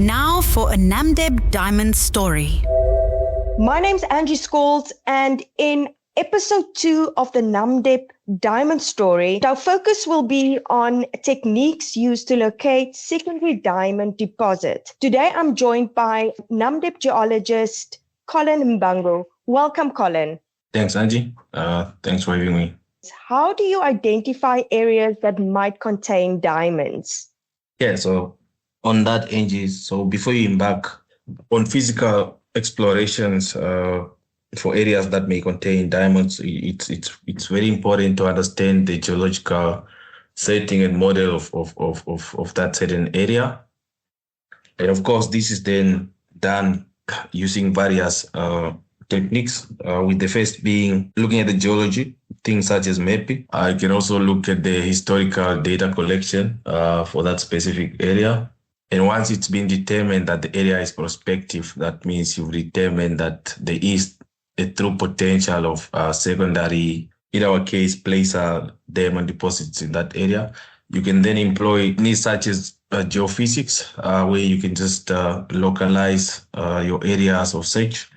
Now for a Namdeb Diamond Story. My name's Angie Scholtz, and in episode 2 of the Namdeb Diamond Story, our focus will be on techniques used to locate secondary diamond deposit. Today I'm joined by Namdeb geologist Collin Mbangu. Welcome, Collin. Thanks, Angie. Thanks for having me. How do you identify areas that might contain diamonds? Yeah, so on that, Angie, so before you embark on physical explorations for areas that may contain diamonds, it's very important to understand the geological setting and model of that certain area. And of course, this is then done using various techniques, with the first being looking at the geology, things such as mapping. I can also look at the historical data collection for that specific area. And once it's been determined that the area is prospective, that means you've determined that there is a true potential of secondary, in our case, placer diamond deposits in that area. You can then employ techniques such as geophysics, where you can just localize your areas of search,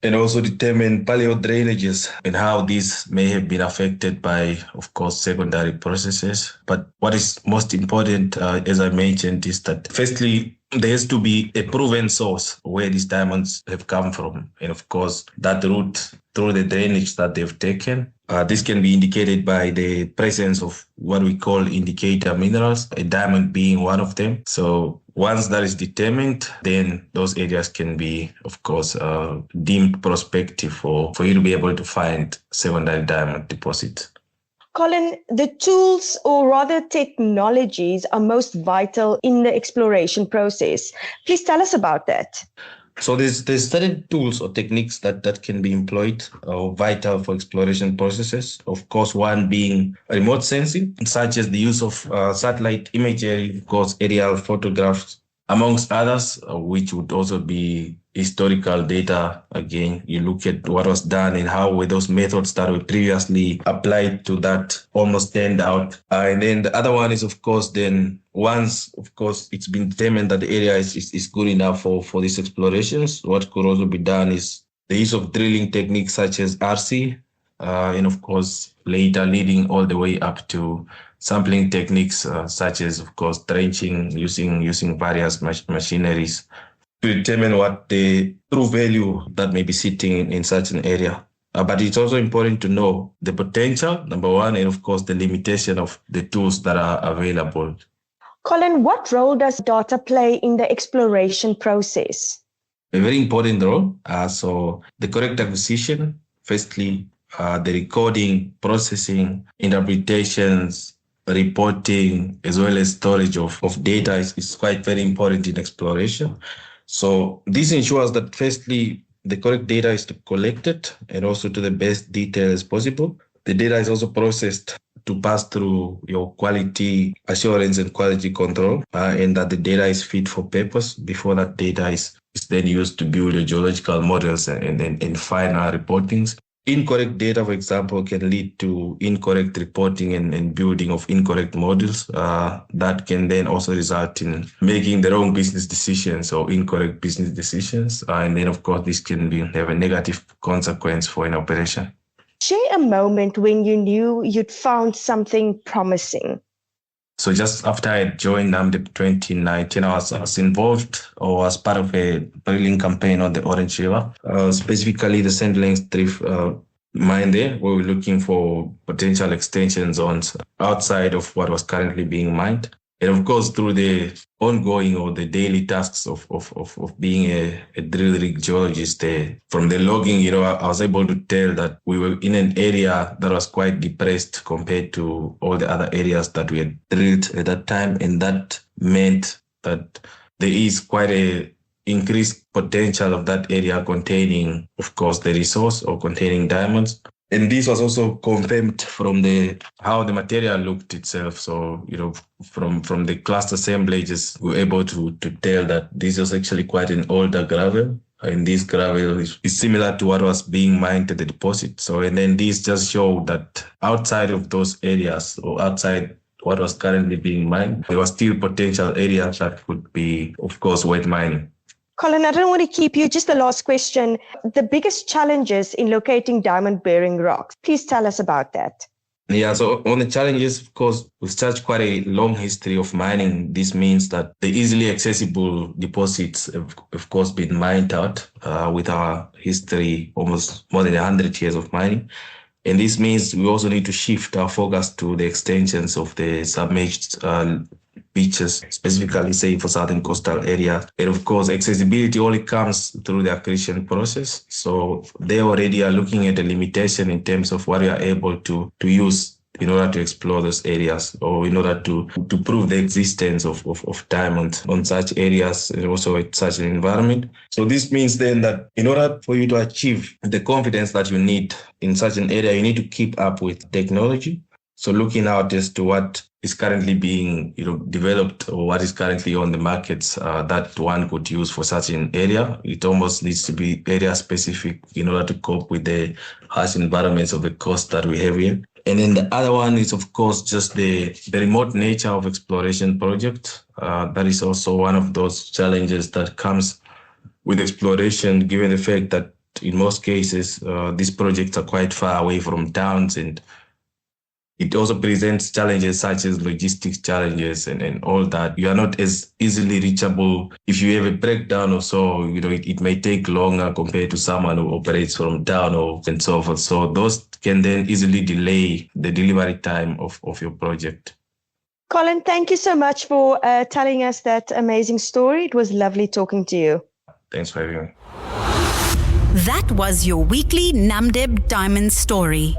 and also determine paleodrainages and how these may have been affected by, of course, secondary processes. But what is most important, as I mentioned, is that firstly, there has to be a proven source where these diamonds have come from. And of course, that route through the drainage that they've taken. This can be indicated by the presence of what we call indicator minerals, a diamond being one of them. So once that is determined, then those areas can be, of course, deemed prospective for you to be able to find secondary diamond deposits. Collin, the tools, or rather technologies, are most vital in the exploration process. Please tell us about that. So there's certain tools or techniques that can be employed or vital for exploration processes. Of course, one being remote sensing, such as the use of satellite imagery, of course, aerial photographs, amongst others, which would also be historical data. Again, you look at what was done and how were those methods that were previously applied to that almost turned out. And then the other one is, of course, then once, of course, it's been determined that the area is good enough for these explorations, what could also be done is the use of drilling techniques such as RC, and of course, later leading all the way up to sampling techniques such as, of course, trenching using various machineries to determine what the true value that may be sitting in such an area. But it's also important to know the potential, number one, and of course, the limitation of the tools that are available. Collin, what role does data play in the exploration process? A very important role. So the correct acquisition, firstly, the recording, processing, interpretations, reporting, as well as storage of data is quite very important in exploration. So this ensures that firstly, the correct data is collected and also to the best detail as possible. The data is also processed to pass through your quality assurance and quality control, and that the data is fit for purpose before that data is then used to build your geological models and final reportings. Incorrect data, for example, can lead to incorrect reporting and building of incorrect models. That can then also result in making the wrong business decisions or incorrect business decisions. And then, of course, this can have a negative consequence for an operation. Share a moment when you knew you'd found something promising. So just after I joined Namdeb 2019, I was involved or was part of a drilling campaign on the Orange River, specifically the St. Lawrence Drift mine there, where we're looking for potential extension zones outside of what was currently being mined. And of course, through the ongoing or the daily tasks of being a drill rig geologist, from the logging, I was able to tell that we were in an area that was quite depressed compared to all the other areas that we had drilled at that time. And that meant that there is quite a increased potential of that area containing, of course, the resource or containing diamonds. And this was also confirmed from how the material looked itself. So, from the cluster assemblages, we were able to tell that this was actually quite an older gravel. And this gravel is similar to what was being mined at the deposit. So, and then this just showed that outside of those areas or outside what was currently being mined. There were still potential areas that could be, of course, wet mining. Collin, I don't want to keep you. Just the last question. The biggest challenges in locating diamond-bearing rocks. Please tell us about that. Yeah, so on the challenges, of course, with such quite a long history of mining, this means that the easily accessible deposits have, of course, been mined out with our history, almost more than 100 years of mining. And this means we also need to shift our focus to the extensions of the submerged beaches, specifically, say, for southern coastal areas. And of course, accessibility only comes through the accretion process. So they already are looking at a limitation in terms of what we are able to use in order to explore those areas, or in order to prove the existence of diamonds on such areas and also at such an environment. So this means then that in order for you to achieve the confidence that you need in such an area, you need to keep up with technology. So looking out as to what is currently being developed or what is currently on the markets that one could use for such an area. It almost needs to be area specific in order to cope with the harsh environments of the coast that we have here. And then the other one is, of course, just the remote nature of exploration projects. That is also one of those challenges that comes with exploration, given the fact that in most cases, these projects are quite far away from towns, and it also presents challenges such as logistics challenges and all that. You are not as easily reachable. If you have a breakdown or so, it may take longer compared to someone who operates from town and so forth. So those can then easily delay the delivery time of your project. Collin, thank you so much for telling us that amazing story. It was lovely talking to you. Thanks for having me. That was your weekly Namdeb Diamond Story.